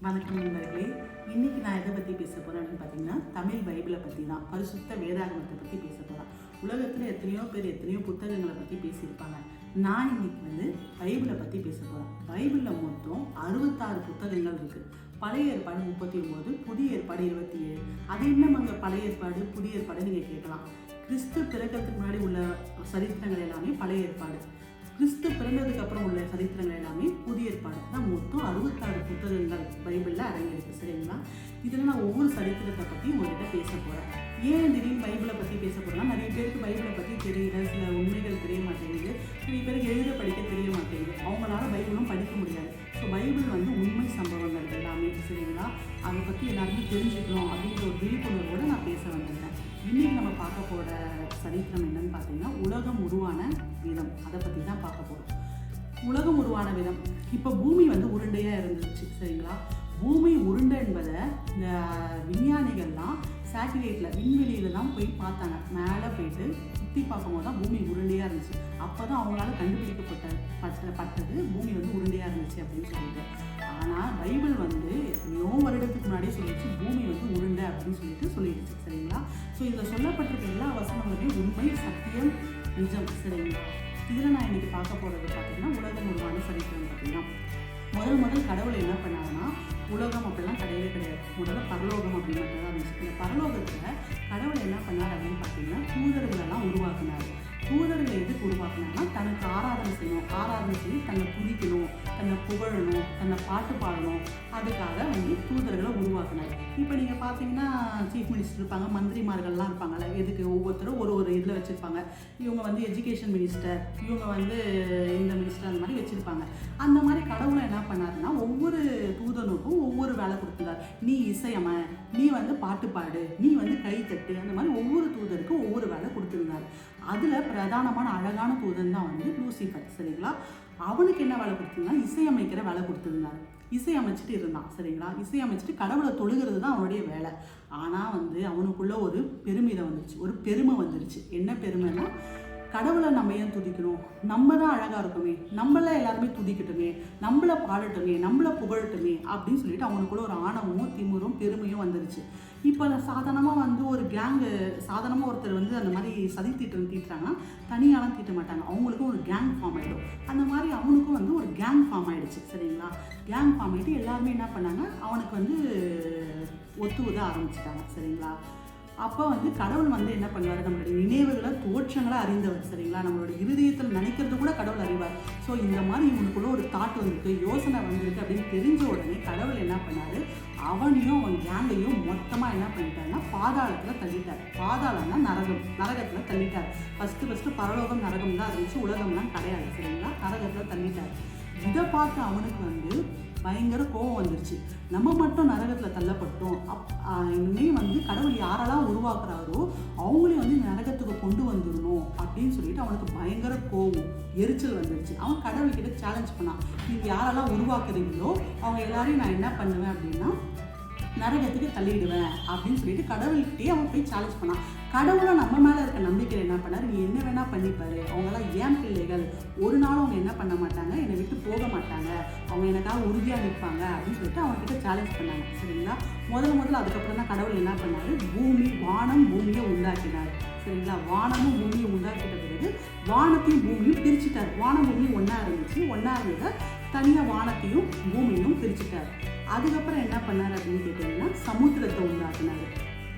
வணக்கம் நண்பர்களே. இன்னைக்கு நான் எதை பற்றி பேச போகிறேன்னு பார்த்தீங்கன்னா, தமிழ் பைபிளை பற்றி தான், பரிசுத்த வேதாகமத்தை பற்றி பேச போகிறேன். உலகத்தில் எத்தனையோ பேர் எத்தனையோ புத்தகங்களை பற்றி பேசியிருப்பாங்க. நான் இன்னைக்கு பைபிளை பற்றி பேச போகிறேன். பைபிளில் மொத்தம் 66 புத்தகங்கள் இருக்குது. பழைய ஏற்பாடு 39, புதிய ஏற்பாடு 27. அது என்னமாங்க பழைய ஏற்பாடு புதிய ஏற்பாடு நீங்கள் கேட்கலாம். கிறிஸ்து பிறக்கிறதுக்கு முன்னாடி உள்ள சரித்திரங்கள் எல்லாமே பழைய ஏற்பாடு, கிறிஸ்து பிறந்ததுக்கு அப்புறம் உள்ள சரித்திரங்கள் எல்லாமே புதிய ஏற்பாடு தான். மொத்தம் 66 புத்தகங்கள் பைபிளில் அடங்கியிருக்கு. சரிங்களா? இதில் நான் ஒவ்வொரு சரித்திரத்தை பற்றி உங்கள்கிட்ட பேச போகிறேன். ஏன் திடீர்னு பைபிளை பற்றி பேச போகிறேன்னா, நிறைய பேருக்கு பைபிளை பற்றி தெரியல, சில உண்மைகள் தெரிய மாட்டேங்குது, நிறைய பேருக்கு எழுத படிக்க தெரிய மாட்டேங்குது, அவங்களால பைபிளும் படிக்க முடியாது. ஸோ பைபிள் உண்மை சம்பவங்கள் எல்லாமே. சரிங்களா? அதை பற்றி எல்லாருமே தெரிஞ்சுக்கணும் அப்படின்ற ஒரு விழிப்புணர்வோடு நான் பேச வந்திருக்கேன். இன்றைக்கி நம்ம பார்க்க போகிற சரித்திரம் என்னன்னு பார்த்தீங்கன்னா, உலகம் உருவான விதம். அதை பற்றி தான் பார்க்க போகிறோம். உலகம் உருவான விதம். இப்போ பூமி உருண்டையாக இருந்துச்சு. சரிங்களா? பூமி உருண்டை என்பதை இந்த விஞ்ஞானிகள்லாம் சேட்டிலைட்டில் விண்வெளியில் தான் போய் பார்த்தாங்க. மேலே போயிட்டு சுற்றி பார்க்கும்போது தான் பூமி உருண்டையாக இருந்துச்சு. அப்போ தான் அவங்களால கண்டுபிடிக்கப்பட்டது பூமி உருண்டையாக இருந்துச்சு அப்படின்னு சொல்லிட்டு. ஆனால் பைபிள் எத்தனையோ வருடத்துக்கு முன்னாடியே சொல்லிடுச்சு பூமி உருண்டை அப்படின்னு சொல்லிடுச்சு. சரிங்களா? ஸோ இதில் சொல்லப்பட்டிருக்க எல்லா வசனங்களுமே உண்மை, சத்தியம், நிஜம். சரிங்களா? இதில் நான் இன்னைக்கு பார்க்க போகிறது பார்த்தீங்கன்னா, உலகம் உருவான சரித்திரம். பார்த்தீங்கன்னா முதல் கடவுளை என்ன பண்ணாங்கன்னா, உலகம் அப்படிலாம் கிடையவே கிடையாது. முதல்ல பரலோகம் அப்படின்னு மட்டும் தான் இருந்துச்சு. இந்த பரலோகத்தில் கடவுளை என்ன பண்ணார் அப்படின்னு பார்த்தீங்கன்னா, தூதர்களெல்லாம் உருவாக்குனார். தூதர்களை எதுக்கு உருவாக்குனாங்கன்னா, தனக்கு ஆராதனை செய்யணும், ஆராதனை செய்து தன்னை துதிக்கணும், தன்னை புகழணும், தன்னை பாட்டு பாடணும், அதுக்காக தூதர்களை உருவாக்குனார். இப்போ நீங்கள் பார்த்தீங்கன்னா, சீஃப் மினிஸ்டர் இருப்பாங்க, மந்திரிமார்கள்லாம் இருப்பாங்கல்ல, எதுக்கு ஒவ்வொருத்தரும் ஒரு இதில் வச்சுருப்பாங்க. இவங்க எஜுகேஷன் மினிஸ்டர், இவங்க இந்த மினிஸ்டர், அந்த மாதிரி வச்சுருப்பாங்க. அந்த மாதிரி கடவுளை என்ன பண்ணாருன்னா, ஒவ்வொரு தூதனுக்கும் ஒவ்வொரு வேலை கொடுத்துருந்தார். நீ இசையம, நீ பாட்டு பாடு, நீ கை தட்டு, அந்த மாதிரி ஒவ்வொரு தூதருக்கும் ஒவ்வொரு வேலை கொடுத்துருந்தார். அதில் பிரதானமான அழகான தூதன் தான் லூசிஃபர். சரிங்களா? அவனுக்கு என்ன வேலை கொடுத்துருந்தா, இசையமைக்கிற வேலை கொடுத்துருந்தாரு. இசையமைச்சிட்டு இருந்தான். சரிங்களா? இசையமைச்சிட்டு கடவுளை தொழுகிறது தான் அவனுடைய வேலை. ஆனால் அவனுக்குள்ள ஒரு பெருமிதம் வந்துருச்சு, ஒரு பெருமை வந்துருச்சு. என்ன பெருமைன்னா, கடவுளை நம்ம ஏன் துதிக்கணும், நம்ம தான் அழகாக இருக்குமே, நம்மள எல்லாருமே துதிக்கட்டுமே, நம்மளை பாடட்டுமே, நம்மளை புகழட்டுமே அப்படின்னு சொல்லிட்டு அவனுக்குள்ள ஒரு ஆணவமும் திமிரும் பெருமையும் வந்துருச்சு. இப்போ சாதாரணமாக ஒரு கேங்கு, சாதாரணமாக ஒருத்தர் அந்த மாதிரி சதி தீட்டுறாங்கன்னா தனியாலாம் தீட்ட மாட்டாங்க, அவங்களுக்கும் ஒரு கேங் ஃபார்ம் ஆகிடும். அந்த மாதிரி அவனுக்கும் ஒரு கேங் ஃபார்ம் ஆகிடுச்சு. சரிங்களா? கேங் ஃபார்ம் ஆகிட்டு எல்லாருமே என்ன பண்ணாங்க, அவனுக்கு ஒத்துவத ஆரம்பிச்சிட்டாங்க. சரிங்களா? அப்போ கடவுள் என்ன பண்ணுவார், நம்மளுடைய நினைவுகளை தோற்றங்களை அறிந்தவர். சரிங்களா? நம்மளோட இருதயத்தில் நினைக்கிறது கூட கடவுள் அறிவார். ஸோ இந்த மாதிரி இவனுக்குள்ள ஒரு தாட் வந்திருக்கு, யோசனை வந்திருக்கு அப்படின்னு தெரிஞ்ச உடனே கடவுள் என்ன பண்ணார், அவனையும் அவன் கேங்கையும் மொத்தமாக என்ன பண்ணிட்டாருன்னா பாதாளத்தில் தள்ளிட்டார். பாதாளம்னா நரகம், நரகத்தில் தள்ளிட்டார். ஃபஸ்ட்டு பரலோகம் நரகம் தான் இருந்துச்சு, உலகம்லாம் கிடையாது. சரிங்களா? நரகத்தில் தள்ளிட்டார். இதை பார்த்து அவனுக்கு பயங்கர கோபம் வந்துருச்சு. நம்ம மட்டும் நரகத்தில் தள்ளப்பட்டோம், இனிமே கடவுள் யாரெல்லாம் உருவாக்குறாரோ அவங்களையும் இந்த நரகத்துக்கு கொண்டு வந்துடணும் அப்படின்னு சொல்லிட்டு அவனுக்கு பயங்கர கோபம், எரிச்சல் வந்துருச்சு. அவன் கடவுள்கிட்ட சேலஞ்ச் பண்ணான், நீங்கள் யாரெல்லாம் உருவாக்குறீங்களோ அவங்க எல்லாரையும் நான் என்ன பண்ணுவேன் அப்படின்னா நரகத்துக்கு தள்ளிடுவேன் அப்படின்னு சொல்லிட்டு கடவுள்கிட்டே அவன் போய் சேலஞ்ச் பண்ணான். கடவுளும் நம்ம மேலே இருக்க நம்பிக்கை என்ன பண்ணார், நீ என்ன வேணால் பண்ணிப்பாரு, அவங்களாம் ஏன் பிள்ளைகள், ஒரு நாளும் அவங்க என்ன பண்ண மாட்டாங்க, என்னை விட்டு போக மாட்டாங்க, அவங்க எனக்காக உறுதியாக நிற்பாங்க அப்படின்னு சொல்லிட்டு அவன்கிட்ட சேலஞ்ச் பண்ணாங்க. சரிங்களா? முதல்ல அதுக்கப்புறம் தான் கடவுள் என்ன பண்ணார், வானம் பூமியை உண்டாக்கினார். சரிங்களா? வானமும் பூமியை உண்டாக்கிட்ட பிறகு வானத்தையும் பூமியும் பிரிச்சுட்டார். வானம் பூமியும் ஒன்றா இருந்துச்சு, ஒன்றா இருந்ததை தனியாக வானத்தையும் பூமியும் பிரிச்சுட்டார். அதுக்கப்புறம் என்ன பண்ணார் அப்படின்னு கேட்டிங்கன்னா, சமுத்திரத்தை உண்டாக்குனார்.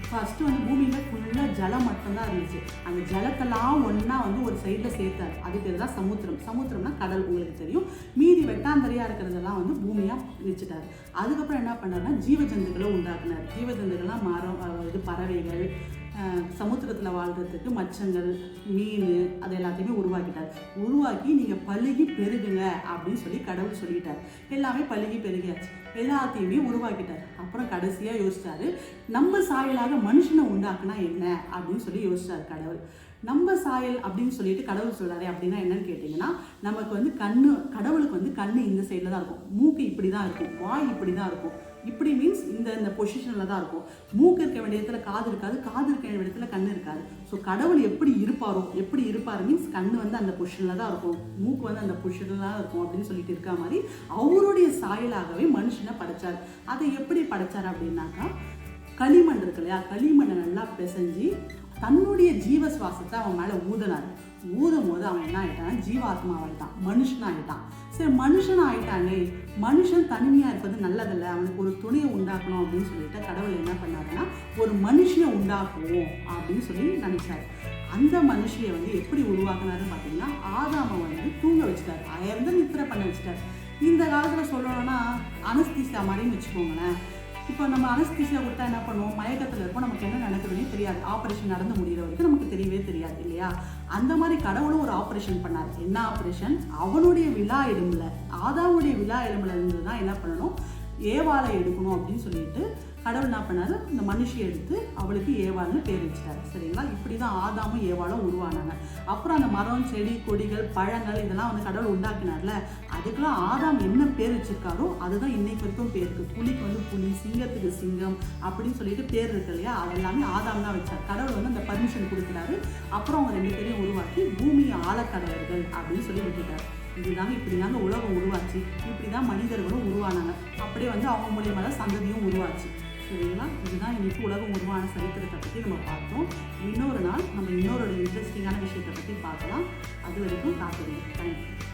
ஃபஸ்ட்டு பூமியில் ஃபுல்லாக ஜலம் மட்டும்தான் இருந்துச்சு. அந்த ஜலத்தெல்லாம் ஒன்றா ஒரு சைடில் சேர்த்தார். அது பேர் தான் சமுத்திரம். சமுத்திரம்னா கடல், உங்களுக்கு தெரியும். மீதி வெட்டாந்தரையாக இருக்கிறதெல்லாம் பூமியாக வச்சுட்டார். அதுக்கப்புறம் என்ன பண்ணார்னா, ஜீவஜந்துக்களை உண்டாக்குனார். ஜீவஜந்துக்கள்லாம் மரம், பறவைகள், சமுத்திரத்தில் வாழ்கிறதுக்கு மச்சங்கள், மீன், அது எல்லாத்தையுமே உருவாக்கிட்டார். உருவாக்கி நீங்கள் பழுகி பெருகுங்க அப்படின்னு சொல்லி கடவுள் சொல்லிட்டார். எல்லாமே பழுகி பெருகியாச்சு, எல்லாத்தையுமே உருவாக்கிட்டார். அப்புறம் கடைசியாக யோசிச்சாரு, நம்ம சாயலாக மனுஷனை உண்டாக்குனா என்ன அப்படின்னு சொல்லி யோசிச்சார் கடவுள். நம்ம சாயல் அப்படின்னு சொல்லிட்டு கடவுள் சொல்றாரு. அப்படின்னா என்னன்னு கேட்டிங்கன்னா, நமக்கு வந்து கடவுளுக்கு வந்து கண்ணு இந்த சைடில் தான் இருக்கும், மூக்கு இப்படி தான் இருக்கும், வாய் இப்படி தான் இருக்கும். இப்படி மீன்ஸ் இந்த பொசிஷனில் தான் இருக்கும். மூக்கு இருக்க வேண்டிய இடத்துல காது இருக்காது, காது இருக்க வேண்டிய இடத்துல கண்ணு இருக்காது. ஸோ கடவுள் எப்படி இருப்பார் மீன்ஸ் கண்ணு வந்து அந்த பொசிஷனில் தான் இருக்கும், மூக்கு வந்து அந்த பொசிஷனில் தான் இருக்கும் அப்படின்னு சொல்லிட்டு இருக்க மாதிரி அவருடைய சாயலாகவே மனுஷனை படைச்சார். அதை எப்படி படைச்சார் அப்படின்னாக்கா, களிமண் இருக்கு இல்லையா, களிமண்ணை நல்லா பிசைஞ்சு தன்னுடைய ஜீவ சுவாசத்தை அவன் மேலே ஊதும் போது அவன் என்ன ஆகிட்டான், ஜீவாத்மாவாயிட்டான், மனுஷனாகிட்டான். சரி, மனுஷன் ஆகிட்டானே, மனுஷன் தனிமையாக இருப்பது நல்லதில்லை, அவனுக்கு ஒரு துணையை உண்டாக்கணும் அப்படின்னு சொல்லிட்டு கடவுள் என்ன பண்ணாருன்னா, ஒரு மனுஷனை உண்டாக்குவோம் அப்படின்னு சொல்லி நினைச்சாரு. அந்த மனுஷியை வந்து எப்படி உருவாக்குனாருன்னு பார்த்தீங்கன்னா, ஆதாமை வந்து தூங்க வச்சுட்டாரு, அயர்ந்து நித்திரை பண்ண வச்சுட்டாரு. இந்த காலத்தில் சொல்லணும்னா அனஸ்தீசியா மாதிரின்னு வச்சுக்கோங்களேன். இப்போ நம்ம அனஸ்தீசியா கொடுத்தா என்ன பண்ணுவோம், மயக்கத்தில் இருப்போம், நமக்கு என்ன நடக்குதுன்னே தெரியாது, ஆப்ரேஷன் நடந்து முடிகிற வரைக்கும் நமக்கு தெரியவே தெரியாது இல்லையா. அந்த மாதிரி கடவுளும் ஒரு ஆப்ரேஷன் பண்ணார். என்ன ஆப்ரேஷன், அவனுடைய விழா எலும்புல, ஆதாமுடைய விழா எலும்புல இருந்து தான் என்ன பண்ணணும், ஏவாளை எடுக்கணும் அப்படின்னு சொல்லிட்டு கடவுள் என்ன பண்ணாரு, இந்த மனுஷியை எடுத்து அவளுக்கு ஏவாள்னு பேர் வச்சுட்டாரு. சரிங்களா, இப்படி தான் ஆதாமும் ஏவாளும் உருவானாங்க. அப்புறம் அந்த மரம், செடி, கொடிகள், பழங்கள் இதெல்லாம் வந்து கடவுள் உண்டாக்கினார்ல, அதுக்கெல்லாம் ஆதாம் என்ன பேர் வச்சிருக்காரோ அதுதான் இன்னைக்கு வரைக்கும் பேர் இருக்கு. புலிக்கு வந்து புலி, சிங்கத்துக்கு சிங்கம் அப்படின்னு சொல்லிட்டு பேர் இருக்கு இல்லையா, அதெல்லாமே ஆதாம் தான் வச்சார். கடவுள் வந்து அந்த பர்மிஷன் கொடுக்குறாரு. அப்புறம் அவங்க 2 பேரையும் உருவாக்கி பூமியை ஆளக்கடவர்கள் அப்படின்னு சொல்லி விட்டுட்டார். இதுதாங்க, இப்படி தாங்க உலகம் உருவாச்சு, இப்படி தான் மனிதர்களும் உருவானாங்க. அப்படியே வந்து அவங்க மூலியமாக தான் சந்ததியும் உருவாச்சு. சரிங்களா, இதுதான் இன்னைக்கு உலகம் உருவான சரித்திரத்தை பற்றி நம்ம பார்த்தோம். இன்னொரு நாள் நம்ம இன்னொரு இன்ட்ரெஸ்டிங்கான விஷயத்தை பற்றி பார்க்கலாம். அது வரைக்கும் காத்துருங்க. தேங்க்யூ.